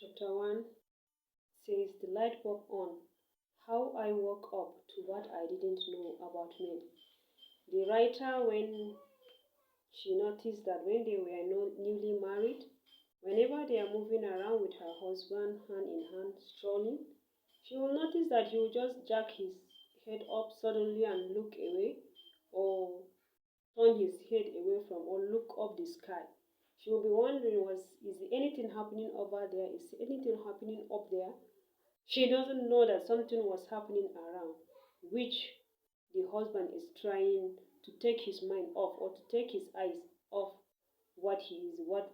Chapter 1 says the light bulb on. How I woke up to what I didn't know about men. The writer, when she noticed that when they were newly married, whenever they are moving around with her husband hand in hand strolling, she will notice that he will just jack his head up suddenly and look away, or turn his head away from, or look up the sky. She will be wondering, is anything happening over there? Is anything happening up there? She doesn't know that something was happening around, which the husband is trying to take his mind off, or to take his eyes off what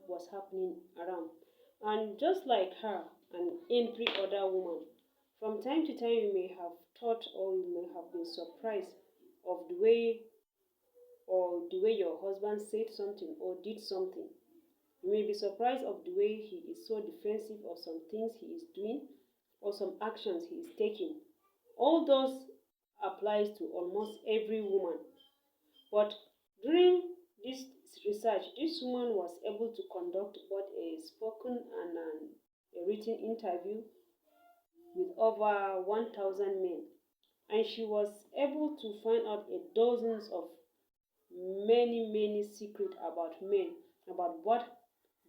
was happening around. And just like her and every other woman, from time to time you may have thought, or you may have been surprised of the way your husband said something or did something. You may be surprised of the way he is so defensive of some things he is doing, or some actions he is taking. All those applies to almost every woman. But during this research, this woman was able to conduct both a spoken and a written interview with over 1,000 men. And she was able to find out a dozens of many secrets about men, about what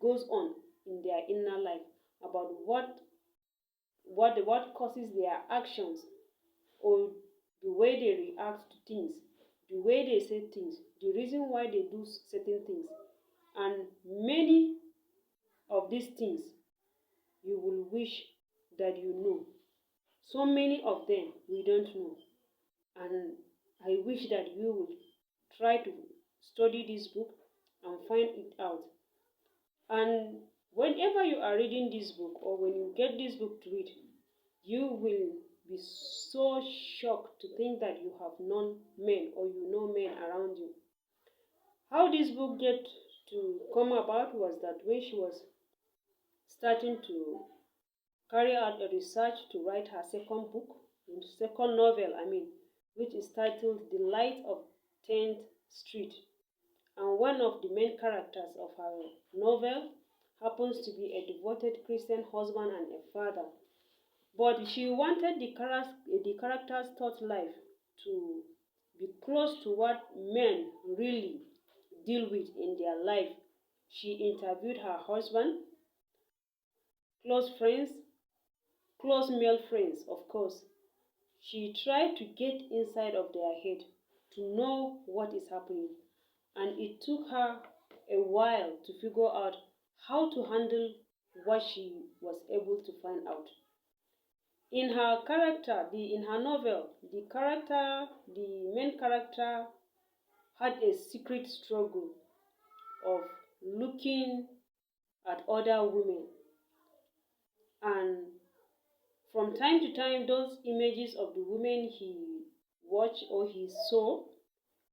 goes on in their inner life, about what causes their actions, or the way they react to things, the way they say things, the reason why they do certain things. And many of these things you will wish that you know. So many of them we don't know. And I wish that you would try to study this book and find it out. And whenever you are reading this book, or when you get this book to read, you will be so shocked to think that you have known men, or you know men around you. How this book get to come about was that when she was starting to carry out a research to write her second novel, which is titled The Light of 10th Street. And one of the main characters of her novel happens to be a devoted Christian husband and a father. But she wanted the character's thought life to be close to what men really deal with in their life. She interviewed her husband, close friends, close male friends, of course. She tried to get inside of their head to know what is happening. And it took her a while to figure out how to handle what she was able to find out. In her novel, the main character had a secret struggle of looking at other women. And from time to time, those images of the women he watched or he saw,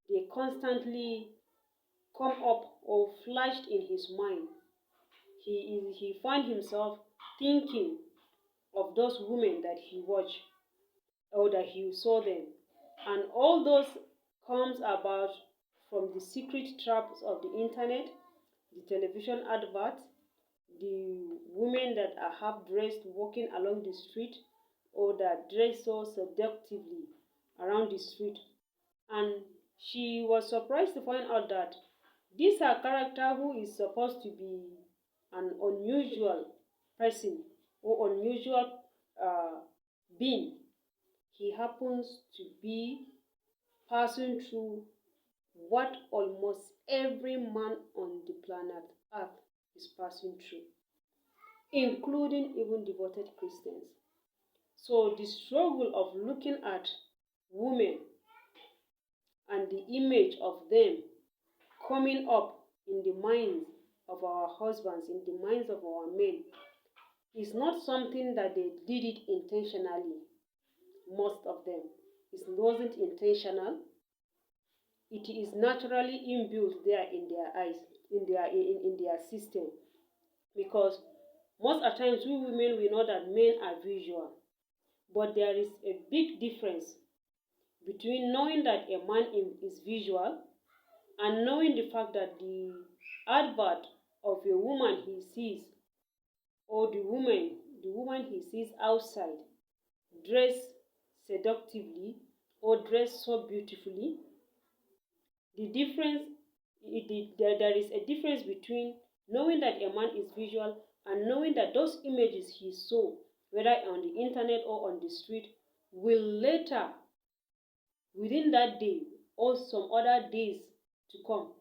they constantly come up or flashed in his mind. He found himself thinking of those women that he watched, or that he saw them. And all those comes about from the secret traps of the internet, the television adverts, the women that are half dressed walking along the street, or that dress so seductively around the street. And she was surprised to find out that this her character, who is supposed to be an unusual person or unusual being, he happens to be passing through what almost every man on the planet Earth is passing through, including even devoted Christians. So the struggle of looking at women and the image of them coming up in the minds of our husbands, in the minds of our men, is not something that they did it intentionally. Most of them, it wasn't intentional. It is naturally inbuilt there in their eyes, in their system. Because most of the times we women, we know that men are visual, but there is a big difference between knowing that a man is visual and knowing the fact that the advert of a woman he sees or the woman he sees outside, dress seductively or dress so beautifully, the difference, there is a difference between knowing that a man is visual and knowing that those images he saw, whether on the internet or on the street, will later, within that day or some other days to come,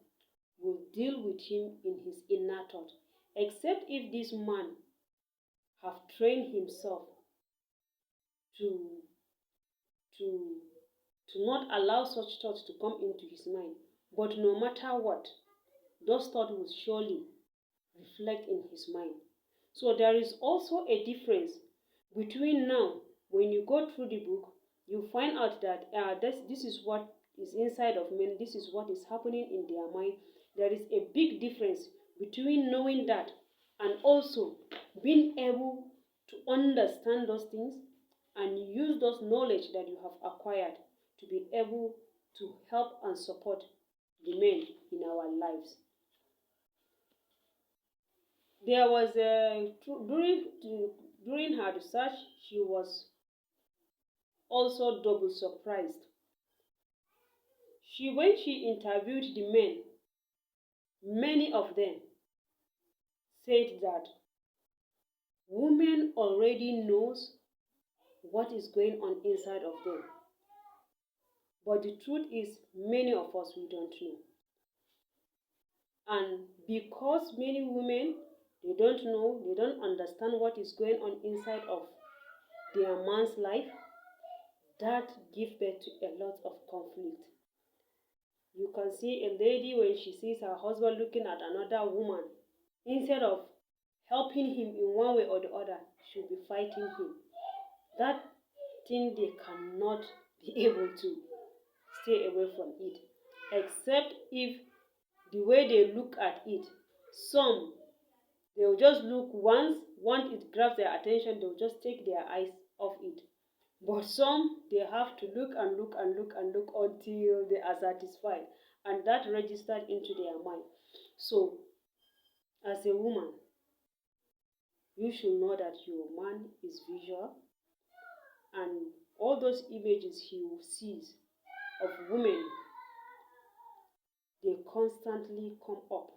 will deal with him in his inner thought. Except if this man have trained himself to to not allow such thoughts to come into his mind. But no matter what, those thoughts will surely reflect in his mind. So there is also a difference between now, when you go through the book, you find out that this is what is inside of men, this is what is happening in their mind. There is a big difference between knowing that and also being able to understand those things and use those knowledge that you have acquired to be able to help and support the men in our lives. There was during her research, she was also double surprised. When she interviewed the men, many of them said that women already knows what is going on inside of them. But the truth is, many of us, we don't know. And because many women, they don't know, they don't understand what is going on inside of their man's life, that gives birth to a lot of conflict. You can see a lady, when she sees her husband looking at another woman, instead of helping him in one way or the other, she'll be fighting him. That thing, they cannot be able to stay away from it, except if the way they look at it, some, they'll just look once it grabs their attention, they'll just take their eyes off it. But some, they have to look and look and look and look until they are satisfied, and that registered into their mind. So, as a woman, you should know that your man is visual, and all those images he sees of women, they constantly come up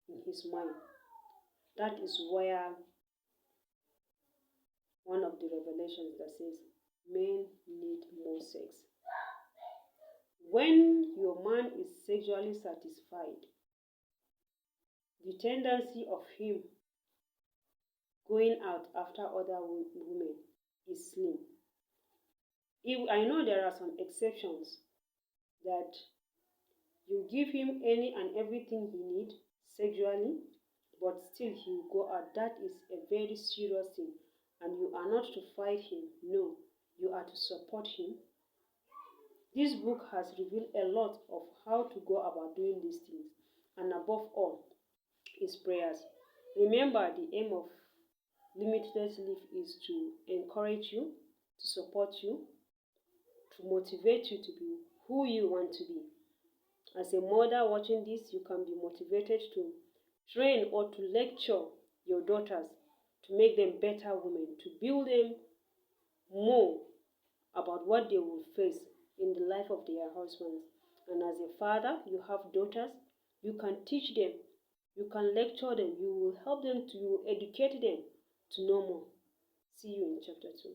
in his mind. That is where one of the revelations that says men need more sex. When your man is sexually satisfied, the tendency of him going out after other women is slim. I know there are some exceptions that you give him any and everything he needs sexually, but still he will go out. That is a very serious thing, and you are not to fight him. No, you are to support him. This book has revealed a lot of how to go about doing these things, and above all is prayers. Remember, the aim of Limitless Life is to encourage you, to support you, to motivate you to be who you want to be. As a mother watching this, you can be motivated to train or to lecture your daughters to make them better women, to build them more about what they will face in the life of their husbands. And as a father, you have daughters, you can teach them, you can lecture them, you will help them, you will educate them to know more. See you in chapter 2.